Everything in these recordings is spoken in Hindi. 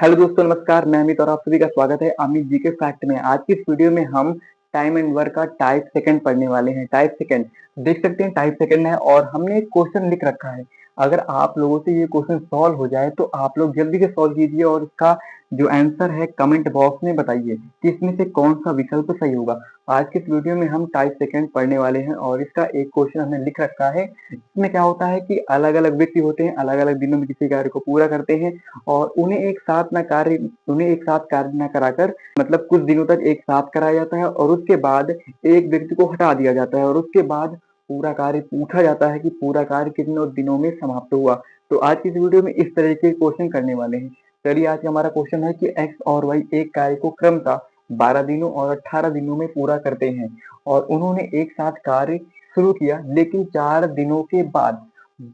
हेलो दोस्तों, नमस्कार। मैं अमित और आप सभी का स्वागत है अमित जी के फैक्ट में। आज की इस वीडियो में हम टाइम एंड वर्क का टाइप सेकंड पढ़ने वाले हैं। टाइप सेकंड देख सकते हैं, टाइप सेकंड है और हमने एक क्वेश्चन लिख रखा है। अगर आप लोगों से ये क्वेश्चन सॉल्व हो जाए तो आप लोग जल्दी से सॉल्व कीजिए और इसका जो आंसर है कमेंट बॉक्स में बताइए कि इसमें से कौन सा विकल्प सही होगा। आज की इस वीडियो में हम टाइप सेकंड पढ़ने वाले हैं और इसका एक क्वेश्चन हमने लिख रखा है। इसमें क्या होता है कि अलग अलग व्यक्ति होते हैं, अलग अलग दिनों में किसी कार्य को पूरा करते हैं और उन्हें एक साथ कार्य न कराकर मतलब कुछ दिनों तक एक साथ कराया जाता है और उसके बाद एक व्यक्ति को हटा दिया जाता है और उसके बाद पूरा कार्य पूछा जाता है कि पूरा कार्य कितने दिनों में समाप्त हुआ। तो आज की इस वीडियो में इस तरह के क्वेश्चन करने वाले हैं। चलिए, आज का हमारा क्वेश्चन है कि एक्स और वाई एक कार्य को क्रमशः 12 दिनों और 18 दिनों में पूरा करते हैं और उन्होंने एक साथ कार्य शुरू किया, लेकिन 4 दिनों के बाद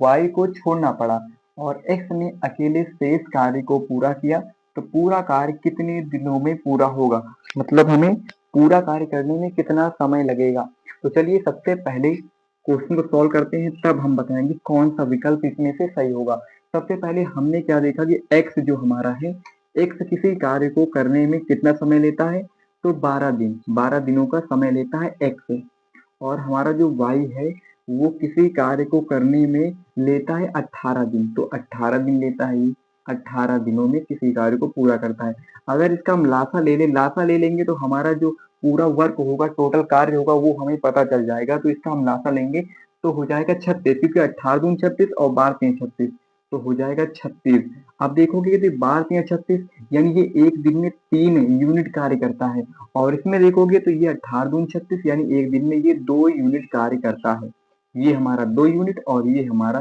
वाई को छोड़ना पड़ा और एक्स ने अकेले शेष कार्य को पूरा किया। तो पूरा कार्य कितने दिनों में पूरा होगा, मतलब हमें पूरा कार्य करने में कितना समय लगेगा। तो चलिए, सबसे पहले क्वेश्चन को सॉल्व करते हैं, तब हम बताएंगे कौन सा विकल्प इसमें से सही होगा। सबसे पहले हमने क्या देखा कि एक्स जो हमारा है, एक्स किसी कार्य को करने में कितना समय लेता है, तो 12 दिनों का समय लेता है एक्स। और हमारा जो वाई है वो किसी कार्य को करने में लेता है 18 दिन, तो 18 दिन लेता है। 18 दिनों में किसी कार्य को पूरा करता है। अगर इसका हम लासा ले लेंगे तो हमारा जो पूरा वर्क होगा, टोटल कार्य होगा, वो हमें पता चल जाएगा। तो इसका हम लासा लेंगे तो हो जाएगा 36, क्योंकि 18 दूनी 36 और 12 तीन 36, तो हो जाएगा 36। अब देखोगे कि 12 तीन 36, यानी ये एक दिन में 3 यूनिट कार्य करता है। और इसमें देखोगे तो ये 18 दूनी 36, यानी एक दिन में ये 2 यूनिट कार्य करता है। ये हमारा 2 यूनिट और ये हमारा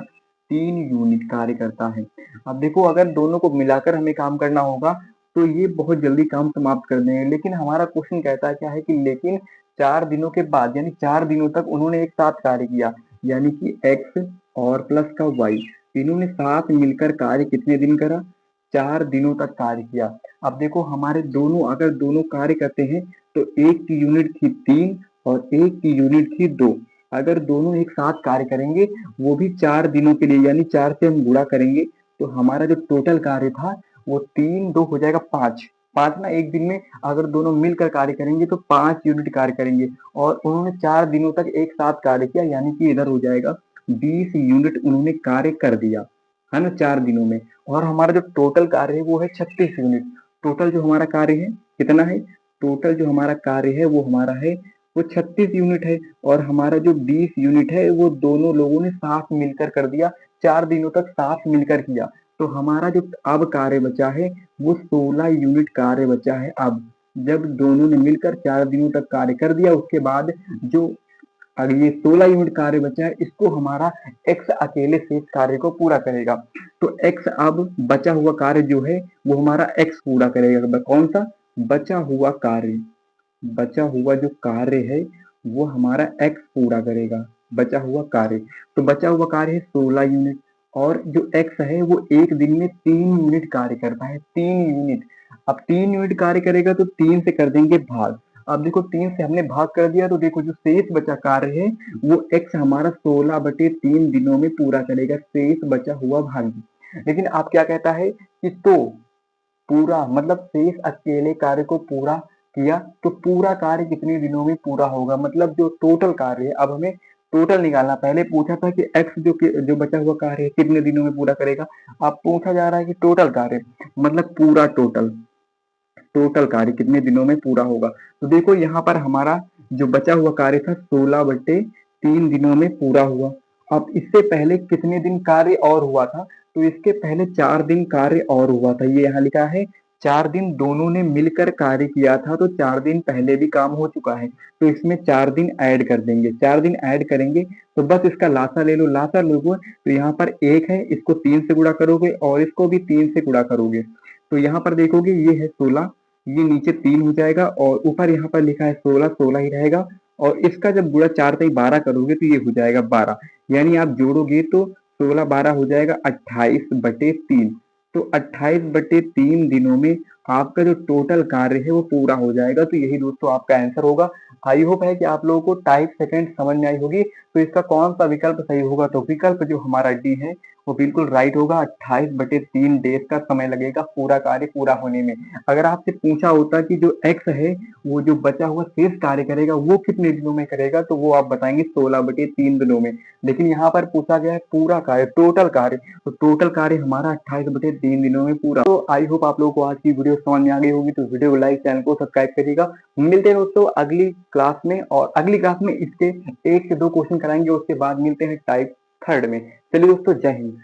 3 यूनिट कार्य करता है। अब देखो, अगर दोनों को मिलाकर हमें काम करना होगा तो ये बहुत जल्दी काम समाप्त कर देंगे, लेकिन हमारा क्वेश्चन कहता है क्या है कि लेकिन 4 दिनों के बाद, यानी 4 दिनों तक उन्होंने एक साथ कार्य किया, यानी कि एक्स और प्लस का वाई, इन्होंने साथ मिलकर कार्य कितने दिन करा, 4 दिनों तक कार्य किया। अब देखो, हमारे अगर दोनों कार्य करते हैं तो एक की यूनिट थी 3 और एक की यूनिट थी 2। अगर दोनों एक साथ कार्य करेंगे, वो भी 4 दिनों के लिए, यानी 4 से हम गुणा करेंगे, तो हमारा जो टोटल कार्य था वो 3 2 हो जाएगा 5। 5 ना, एक दिन में अगर दोनों मिलकर कार्य करेंगे तो 5 यूनिट कार्य करेंगे और उन्होंने 4 दिनों तक एक साथ कार्य किया, यानी कि इधर हो जाएगा 20 यूनिट उन्होंने कार्य कर दिया, है ना, 4 दिनों में। और हमारा जो टोटल कार्य है वो है 36 यूनिट। टोटल जो हमारा कार्य है कितना है, टोटल जो हमारा कार्य है वो हमारा है वो 36 यूनिट है। और हमारा जो 20 यूनिट है वो दोनों लोगों ने साथ मिलकर कर दिया, 4 दिनों तक साथ मिलकर किया। तो हमारा जो अब कार्य बचा है वो 16 यूनिट कार्य बचा है। अब जब दोनों ने मिलकर 4 दिनों तक कार्य कर दिया, उसके बाद जो अगर ये 16 यूनिट कार्य बचा है, इसको हमारा एक्स अकेले शेष कार्य को पूरा करेगा। तो एक्स अब बचा हुआ कार्य जो है वो हमारा एक्स पूरा करेगा। कौन सा बचा हुआ कार्य, बचा हुआ जो कार्य है वो हमारा एक्स पूरा करेगा, बचा हुआ कार्य। तो बचा हुआ कार्य है 16 यूनिट और जो एक्स है वो एक दिन में 3 यूनिट कार्य करता है, 3 यूनिट। अब 3 यूनिट कार्य करेगा तो 3 से कर देंगे भाग। अब देखो, 3 से हमने भाग कर दिया तो देखो जो शेष बचा कार्य है वो एक्स हमारा 16/3 दिनों में पूरा करेगा, शेष बचा हुआ भाग। लेकिन आप क्या कहता है कि तो पूरा मतलब शेष अकेले कार्य को पूरा किया तो पूरा कार्य कितने दिनों में पूरा होगा, मतलब जो टोटल कार्य है। अब हमें टोटल निकालना, पहले पूछा था कि एक्स जो बचा हुआ कार्य है कितने दिनों में पूरा करेगा। अब पूछा जा रहा है कि टोटल कार्य, मतलब पूरा टोटल टोटल कार्य कितने दिनों में पूरा होगा। तो देखो, यहाँ पर हमारा जो बचा हुआ कार्य था 16/3 दिनों में पूरा हुआ। अब इससे पहले कितने दिन कार्य और हुआ था, तो इसके पहले 4 दिन कार्य और हुआ था। ये यहाँ लिखा है 4 दिन दोनों ने मिलकर कार्य किया था, तो 4 दिन पहले भी काम हो चुका है। तो इसमें 4 दिन ऐड कर देंगे, 4 दिन ऐड करेंगे तो बस इसका लासा ले लो। लासा लोगे तो यहाँ पर 1 है, इसको 3 से गुणा करोगे और इसको भी 3 से गुणा करोगे। तो यहाँ पर देखोगे ये है 16, ये नीचे 3 हो जाएगा और ऊपर यहाँ पर लिखा है 16, 16 ही रहेगा। और इसका जब गुणा 4 से 12 करोगे तो ये हो जाएगा 12, यानी आप जोड़ोगे तो 16 12 हो जाएगा 28/3। तो 28/3 दिनों में आपका जो टोटल कार्य है वो पूरा हो जाएगा। तो यही दोस्तों आपका आंसर होगा। आई होप है कि आप लोगों को टाइप सेकंड समझ में आई होगी। तो इसका कौन सा विकल्प सही होगा? तो विकल्प जो हमारा डी है वो बिल्कुल राइट होगा। 28/3 डेज का समय लगेगा पूरा कार्य पूरा होने में। अगर आपसे पूछा होता कि जो एक्स है वो जो बचा हुआ शेष कार्य करेगा वो कितने दिनों में करेगा, तो वो आप बताएंगे 16/3 दिनों में। लेकिन यहाँ पर पूछा गया है पूरा कार्य, टोटल कार्य, तो टोटल कार्य हमारा 28/3 दिनों में पूरा। तो आई होप आप लोगों को आज की वीडियो समझ में आ गई होगी। तो वीडियो को लाइक, चैनल को सब्सक्राइब करिएगा। मिलते हैं दोस्तों अगली क्लास में, और अगली क्लास में इसके 1 से 2 क्वेश्चन कराएंगे, उसके बाद मिलते हैं टाइप थर्ड में। चलिए दोस्तों, जय हिंद।